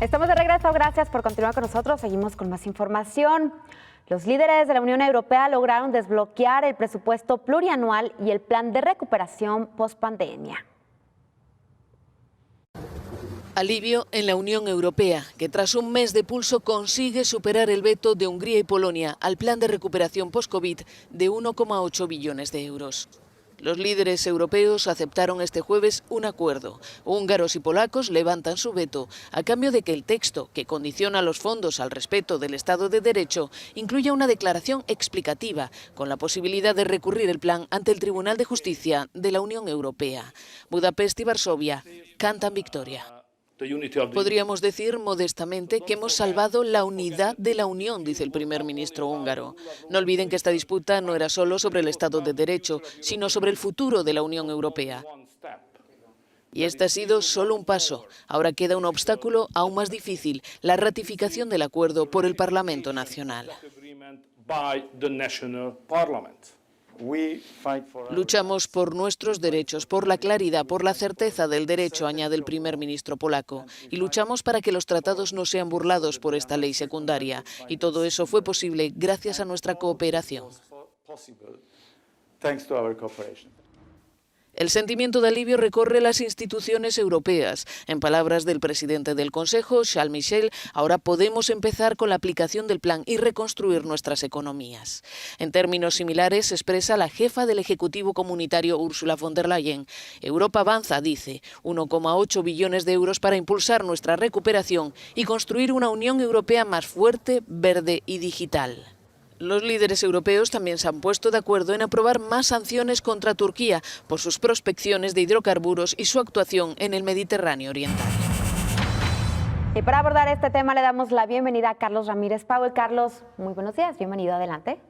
Estamos de regreso, gracias por continuar con nosotros. Seguimos con más información. Los líderes de la Unión Europea lograron desbloquear el presupuesto plurianual y el plan de recuperación pospandemia. Alivio en la Unión Europea, que tras un mes de pulso consigue superar el veto de Hungría y Polonia al plan de recuperación post-COVID de 1,8 billones de euros. Los líderes europeos aceptaron este jueves un acuerdo. Húngaros y polacos levantan su veto a cambio de que el texto, que condiciona los fondos al respeto del Estado de Derecho, incluya una declaración explicativa con la posibilidad de recurrir el plan ante el Tribunal de Justicia de la Unión Europea. Budapest y Varsovia cantan victoria. Podríamos decir modestamente que hemos salvado la unidad de la Unión, dice el primer ministro húngaro. No olviden que esta disputa no era solo sobre el Estado de Derecho, sino sobre el futuro de la Unión Europea. Y este ha sido solo un paso. Ahora queda un obstáculo aún más difícil, la ratificación del acuerdo por el Parlamento Nacional. Luchamos por nuestros derechos, por la claridad, por la certeza del derecho, añade el primer ministro polaco. Y luchamos para que los tratados no sean burlados por esta ley secundaria. Y todo eso fue posible gracias a nuestra cooperación. El sentimiento de alivio recorre las instituciones europeas. En palabras del presidente del Consejo, Charles Michel, ahora podemos empezar con la aplicación del plan y reconstruir nuestras economías. En términos similares expresa la jefa del Ejecutivo Comunitario, Ursula von der Leyen. Europa avanza, dice, 1,8 billones de euros para impulsar nuestra recuperación y construir una Unión Europea más fuerte, verde y digital. Los líderes europeos también se han puesto de acuerdo en aprobar más sanciones contra Turquía por sus prospecciones de hidrocarburos y su actuación en el Mediterráneo Oriental. Y para abordar este tema le damos la bienvenida a Carlos Ramírez Powell. Carlos, muy buenos días, bienvenido, adelante.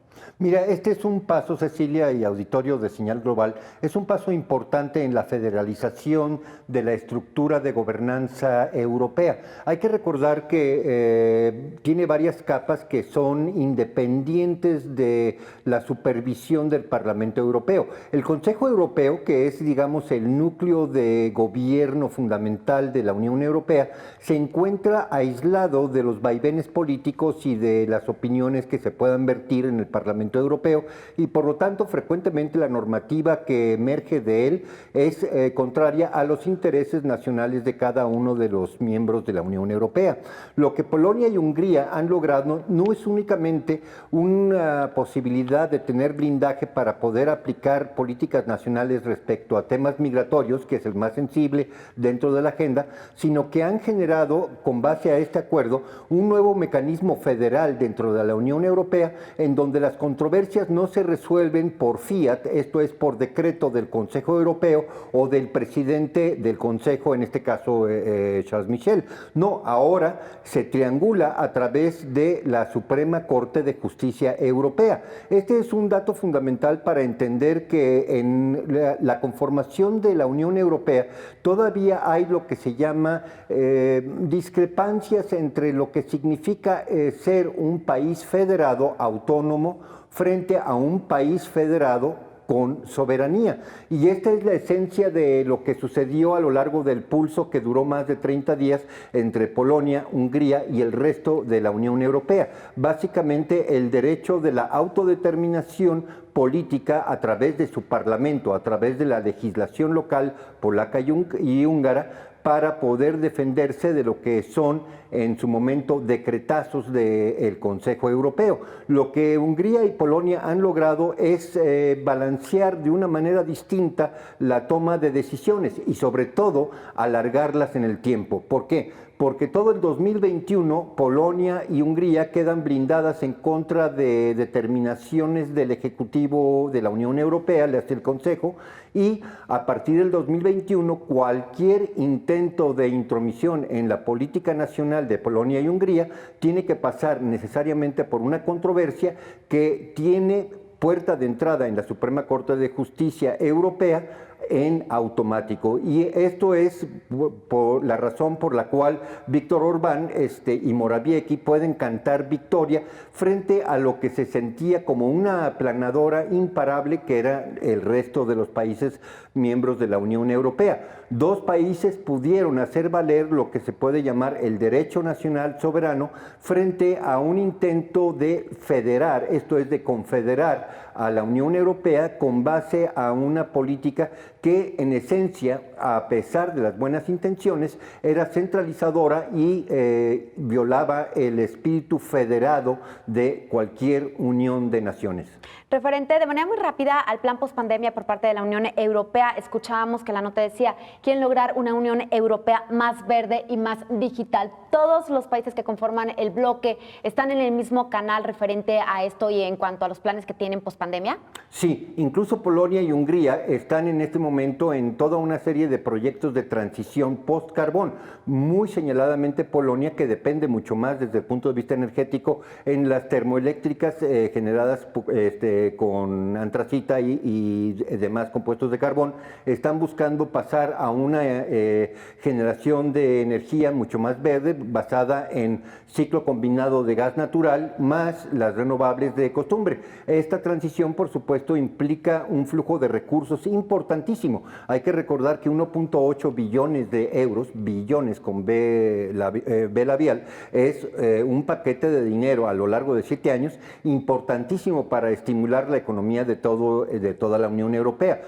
Mira, este es un paso, Cecilia y auditorio de Señal Global, es un paso importante en la federalización de la estructura de gobernanza europea. Hay que recordar que tiene varias capas que son independientes de la supervisión del Parlamento Europeo. El Consejo Europeo, que es, digamos, el núcleo de gobierno fundamental de la Unión Europea, se encuentra aislado de los vaivenes políticos y de las opiniones que se puedan vertir en el Parlamento Europeo y por lo tanto frecuentemente la normativa que emerge de él es contraria a los intereses nacionales de cada uno de los miembros de la Unión Europea. Lo que Polonia y Hungría han logrado no es únicamente una posibilidad de tener blindaje para poder aplicar políticas nacionales respecto a temas migratorios, que es el más sensible dentro de la agenda, sino que han generado, con base a este acuerdo, un nuevo mecanismo federal dentro de la Unión Europea en donde las controversias no se resuelven por fiat, esto es por decreto del Consejo Europeo o del presidente del Consejo, en este caso Charles Michel. No, ahora se triangula a través de la Suprema Corte de Justicia Europea. Este es un dato fundamental para entender que en la conformación de la Unión Europea todavía hay lo que se llama discrepancias entre lo que significa ser un país federado autónomo frente a un país federado con soberanía. Y esta es la esencia de lo que sucedió a lo largo del pulso que duró más de 30 días entre Polonia, Hungría y el resto de la Unión Europea. Básicamente el derecho de la autodeterminación política a través de su parlamento, a través de la legislación local polaca y húngara, para poder defenderse de lo que son en su momento decretazos del Consejo Europeo. Lo que Hungría y Polonia han logrado es balancear de una manera distinta la toma de decisiones y sobre todo alargarlas en el tiempo. ¿Por qué? Porque todo el 2021 Polonia y Hungría quedan blindadas en contra de determinaciones del Ejecutivo de la Unión Europea, le hace el Consejo, y a partir del 2021 cualquier intento de intromisión en la política nacional de Polonia y Hungría tiene que pasar necesariamente por una controversia que tiene puerta de entrada en la Suprema Corte de Justicia Europea en automático. Y esto es por la razón por la cual Víctor Orbán y Morawiecki pueden cantar victoria frente a lo que se sentía como una aplanadora imparable que era el resto de los países miembros de la Unión Europea. Dos países pudieron hacer valer lo que se puede llamar el derecho nacional soberano frente a un intento de federar, esto es de confederar a la Unión Europea con base a una política que en esencia, a pesar de las buenas intenciones, era centralizadora y violaba el espíritu federado de cualquier unión de naciones. Referente de manera muy rápida al plan pospandemia por parte de la Unión Europea, escuchábamos que la nota decía, quieren lograr una Unión Europea más verde y más digital. Todos los países que conforman el bloque están en el mismo canal referente a esto y en cuanto a los planes que tienen pospandemia. Sí, incluso Polonia y Hungría están en este momento en toda una serie de proyectos de transición post-carbón. Muy señaladamente Polonia, que depende mucho más desde el punto de vista energético en las termoeléctricas generadas con antracita y demás compuestos de carbón, están buscando pasar a una generación de energía mucho más verde, basada en ciclo combinado de gas natural más las renovables de costumbre. Esta transición, por supuesto, implica un flujo de recursos importantísimo. Hay que recordar que 1.8 billones de euros, billones con B labial, es un paquete de dinero a lo largo de 7 años importantísimo para estimular la economía de toda la Unión Europea.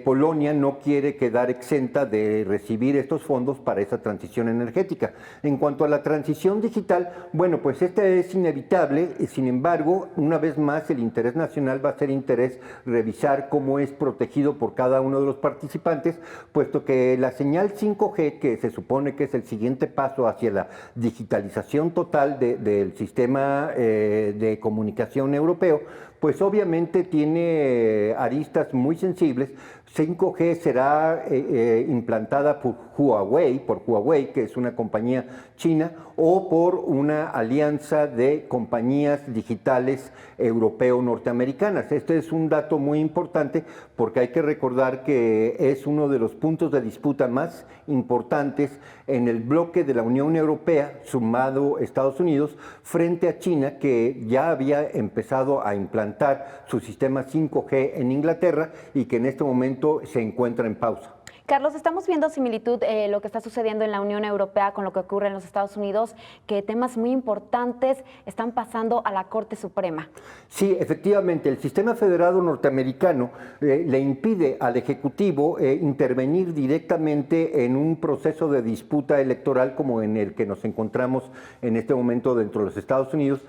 Polonia no quiere quedar exenta de recibir estos fondos para esa transición energética. En cuanto a la transición digital, bueno, pues esta es inevitable, sin embargo, una vez más el interés nacional va a ser interés revisar cómo es protegido por cada uno de los participantes, puesto que la señal 5G, que se supone que es el siguiente paso hacia la digitalización total del sistema de comunicación europeo, pues obviamente tiene aristas muy sensibles. 5G será implantada por Huawei, que es una compañía china, o por una alianza de compañías digitales europeo-norteamericanas. Este es un dato muy importante porque hay que recordar que es uno de los puntos de disputa más importantes en el bloque de la Unión Europea, sumado Estados Unidos, frente a China, que ya había empezado a implantar su sistema 5G en Inglaterra y que en este momento se encuentra en pausa. Carlos, estamos viendo similitud lo que está sucediendo en la Unión Europea con lo que ocurre en los Estados Unidos, que temas muy importantes están pasando a la Corte Suprema. Sí, efectivamente, el sistema federado norteamericano le impide al Ejecutivo intervenir directamente en un proceso de disputa electoral como en el que nos encontramos en este momento dentro de los Estados Unidos,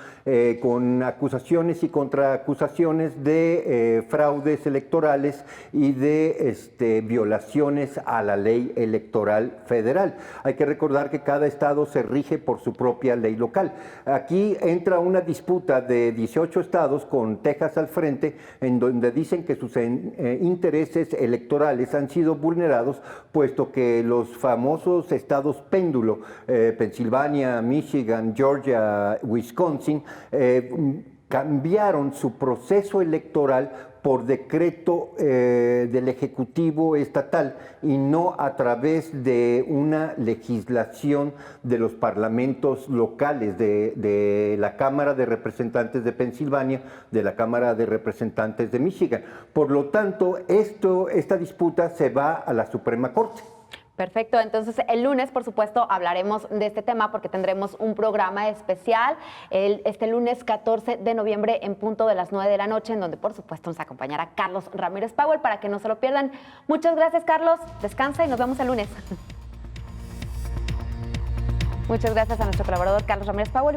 con acusaciones y contraacusaciones de fraudes electorales y de violaciones a la ley electoral federal. Hay que recordar que cada estado se rige por su propia ley local. Aquí entra una disputa de 18 estados con Texas al frente, en donde dicen que sus intereses electorales han sido vulnerados, puesto que los famosos estados péndulo, Pensilvania, Michigan, Georgia, Wisconsin, cambiaron su proceso electoral por decreto del Ejecutivo estatal y no a través de una legislación de los parlamentos locales, de la Cámara de Representantes de Pensilvania, de la Cámara de Representantes de Michigan. Por lo tanto, esta disputa se va a la Suprema Corte. Perfecto, entonces el lunes, por supuesto, hablaremos de este tema porque tendremos un programa especial este lunes 14 de noviembre en punto de las 9 de la noche, en donde, por supuesto, nos acompañará Carlos Ramírez Powell para que no se lo pierdan. Muchas gracias, Carlos. Descansa y nos vemos el lunes. Muchas gracias a nuestro colaborador Carlos Ramírez Powell.